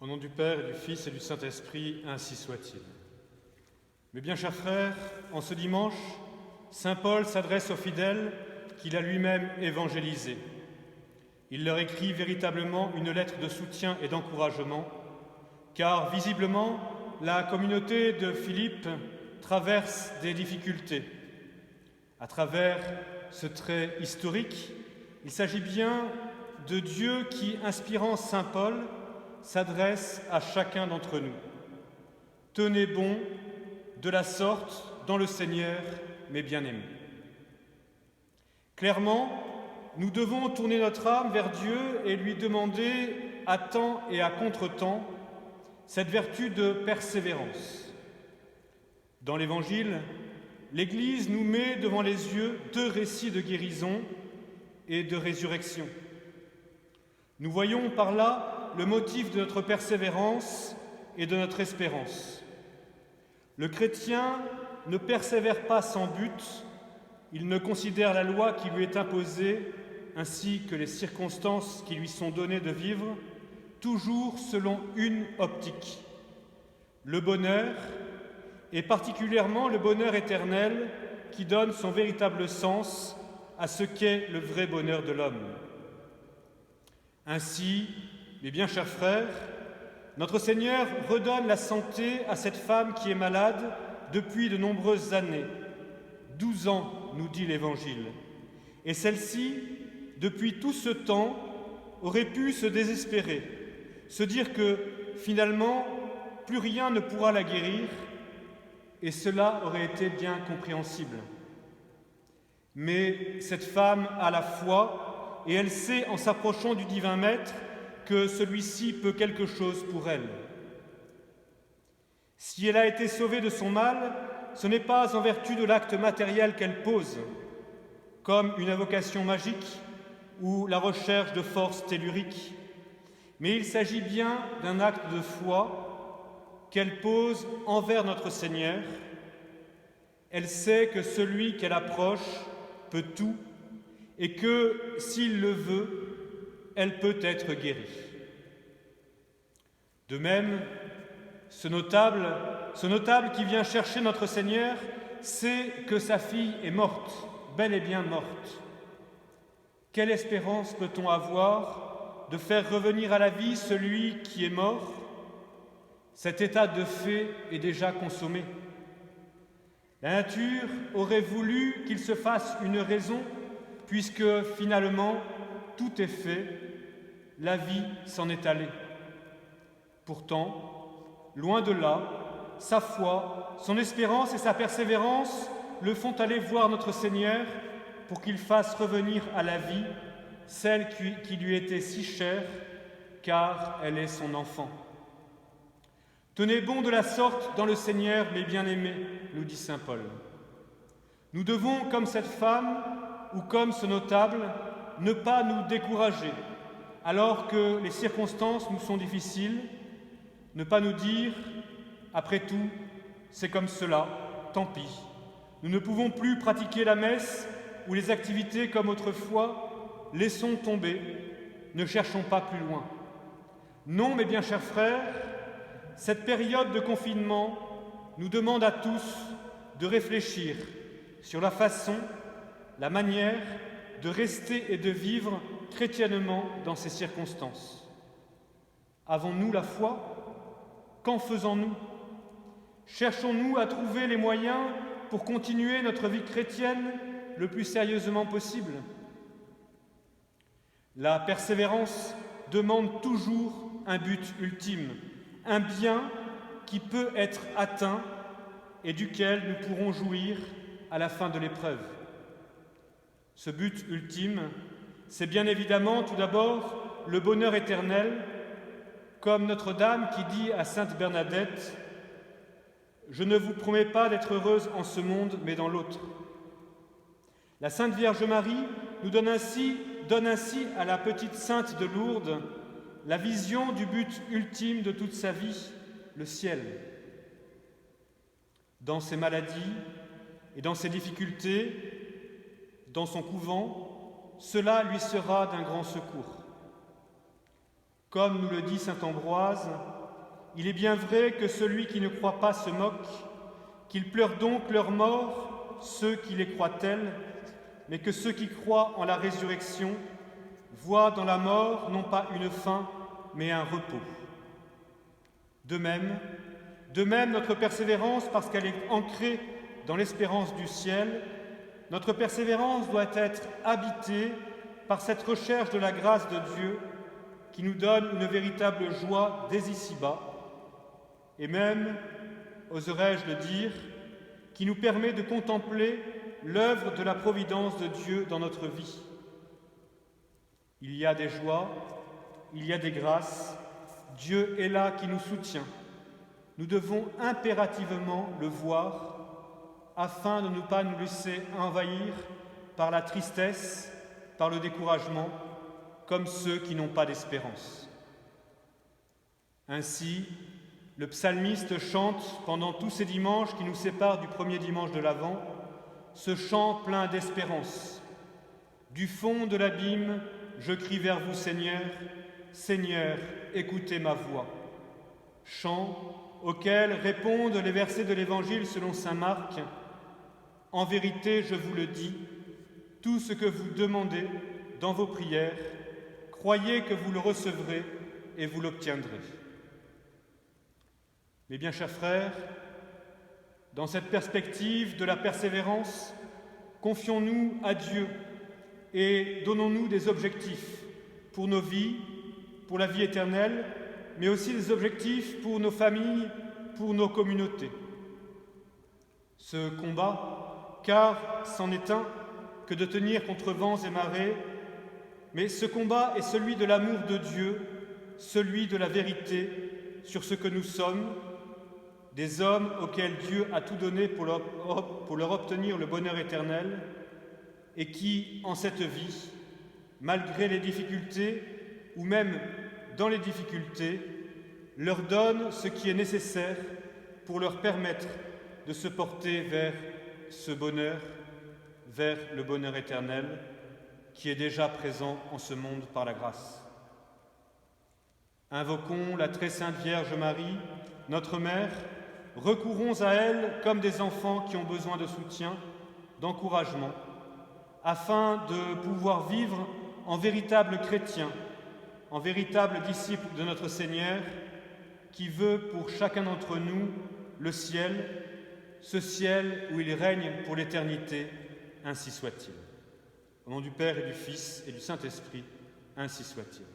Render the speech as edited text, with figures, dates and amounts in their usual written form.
Au nom du Père, et du Fils et du Saint-Esprit, ainsi soit-il. Mes bien chers frères, en ce dimanche, saint Paul s'adresse aux fidèles qu'il a lui-même évangélisés. Il leur écrit véritablement une lettre de soutien et d'encouragement, car visiblement, la communauté de Philippe traverse des difficultés. À travers ce trait historique, il s'agit bien de Dieu qui, inspirant saint Paul, s'adresse à chacun d'entre nous. Tenez bon de la sorte dans le Seigneur, mes bien-aimés. Clairement, nous devons tourner notre âme vers Dieu et lui demander à temps et à contre-temps cette vertu de persévérance. Dans l'Évangile, l'Église nous met devant les yeux deux récits de guérison et de résurrection. Nous voyons par là le motif de notre persévérance et de notre espérance. Le chrétien ne persévère pas sans but, il ne considère la loi qui lui est imposée, ainsi que les circonstances qui lui sont données de vivre, toujours selon une optique. Le bonheur, et particulièrement le bonheur éternel, qui donne son véritable sens à ce qu'est le vrai bonheur de l'homme. Ainsi, mes bien chers frères, notre Seigneur redonne la santé à cette femme qui est malade depuis de nombreuses années. 12 ans, nous dit l'Évangile. Et celle-ci, depuis tout ce temps, aurait pu se désespérer, se dire que, finalement, plus rien ne pourra la guérir, et cela aurait été bien compréhensible. Mais cette femme a la foi, et elle sait, en s'approchant du divin Maître, que celui-ci peut quelque chose pour elle. Si elle a été sauvée de son mal, ce n'est pas en vertu de l'acte matériel qu'elle pose, comme une invocation magique ou la recherche de forces telluriques, mais il s'agit bien d'un acte de foi qu'elle pose envers notre Seigneur. Elle sait que celui qu'elle approche peut tout et que, s'il le veut, elle peut être guérie. De même, ce notable qui vient chercher notre Seigneur sait que sa fille est morte, bel et bien morte. Quelle espérance peut-on avoir de faire revenir à la vie celui qui est mort? Cet état de fait est déjà consommé. La nature aurait voulu qu'il se fasse une raison, puisque finalement tout est fait, la vie s'en est allée. Pourtant, loin de là, sa foi, son espérance et sa persévérance le font aller voir notre Seigneur pour qu'il fasse revenir à la vie celle qui lui était si chère, car elle est son enfant. Tenez bon de la sorte dans le Seigneur, mes bien-aimés, nous dit saint Paul. Nous devons, comme cette femme ou comme ce notable, ne pas nous décourager, alors que les circonstances nous sont difficiles, ne pas nous dire « après tout, c'est comme cela, tant pis, nous ne pouvons plus pratiquer la messe ou les activités comme autrefois, laissons tomber, ne cherchons pas plus loin. » Non, mes bien chers frères, cette période de confinement nous demande à tous de réfléchir sur la façon, la manière de rester et de vivre chrétiennement dans ces circonstances. Avons-nous la foi? Qu'en faisons-nous? Cherchons-nous à trouver les moyens pour continuer notre vie chrétienne le plus sérieusement possible? La persévérance demande toujours un but ultime, un bien qui peut être atteint et duquel nous pourrons jouir à la fin de l'épreuve. Ce but ultime, c'est bien évidemment tout d'abord le bonheur éternel, comme Notre-Dame qui dit à sainte Bernadette « Je ne vous promets pas d'être heureuse en ce monde, mais dans l'autre ». La Sainte Vierge Marie nous donne ainsi à la petite sainte de Lourdes la vision du but ultime de toute sa vie, le ciel. Dans ses maladies et dans ses difficultés, dans son couvent, cela lui sera d'un grand secours. Comme nous le dit saint Ambroise, il est bien vrai que celui qui ne croit pas se moque, qu'ils pleurent donc leur mort, ceux qui les croient tels, mais que ceux qui croient en la résurrection voient dans la mort non pas une fin, mais un repos. De même, notre persévérance, parce qu'elle est ancrée dans l'espérance du ciel, notre persévérance doit être habitée par cette recherche de la grâce de Dieu qui nous donne une véritable joie dès ici-bas, et même, oserais-je le dire, qui nous permet de contempler l'œuvre de la providence de Dieu dans notre vie. Il y a des joies, il y a des grâces, Dieu est là qui nous soutient. Nous devons impérativement le voir afin de ne pas nous laisser envahir par la tristesse, par le découragement, comme ceux qui n'ont pas d'espérance. Ainsi, le psalmiste chante pendant tous ces dimanches qui nous séparent du premier dimanche de l'Avent, ce chant plein d'espérance. Du fond de l'abîme, je crie vers vous, Seigneur, Seigneur, écoutez ma voix. Chant auquel répondent les versets de l'Évangile selon saint Marc. En vérité, je vous le dis, tout ce que vous demandez dans vos prières, croyez que vous le recevrez et vous l'obtiendrez. Mes bien chers frères, dans cette perspective de la persévérance, confions-nous à Dieu et donnons-nous des objectifs pour nos vies, pour la vie éternelle, mais aussi des objectifs pour nos familles, pour nos communautés. Ce combat, car c'en est un que de tenir contre vents et marées, mais ce combat est celui de l'amour de Dieu, celui de la vérité sur ce que nous sommes, des hommes auxquels Dieu a tout donné pour leur obtenir le bonheur éternel et qui, en cette vie, malgré les difficultés ou même dans les difficultés, leur donne ce qui est nécessaire pour leur permettre de se porter vers ce bonheur, vers le bonheur éternel qui est déjà présent en ce monde par la grâce. Invoquons la très sainte Vierge Marie, notre Mère, recourons à elle comme des enfants qui ont besoin de soutien, d'encouragement, afin de pouvoir vivre en véritables chrétiens, en véritables disciples de notre Seigneur, qui veut pour chacun d'entre nous le ciel, ce ciel où il règne pour l'éternité, ainsi soit-il. Au nom du Père et du Fils et du Saint-Esprit, ainsi soit-il.